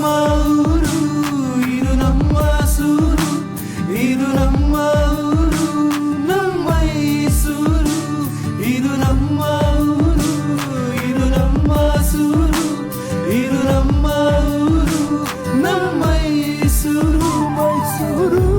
ನಮ್ಮ ಊರು, ಇದು ನಮ್ಮ ಸೂರು, ಇದು ನಮ್ಮ ಊರು, ನಮ್ಮ ಮೈಸೂರು. ಇದು ನಮ್ಮ ಊರು, ಇದು ನಮ್ಮ ಸೂರು, ಇದು ನಮ್ಮ ಊರು, ನಮ್ಮ ಮೈಸೂರು, ಮೈಸೂರು.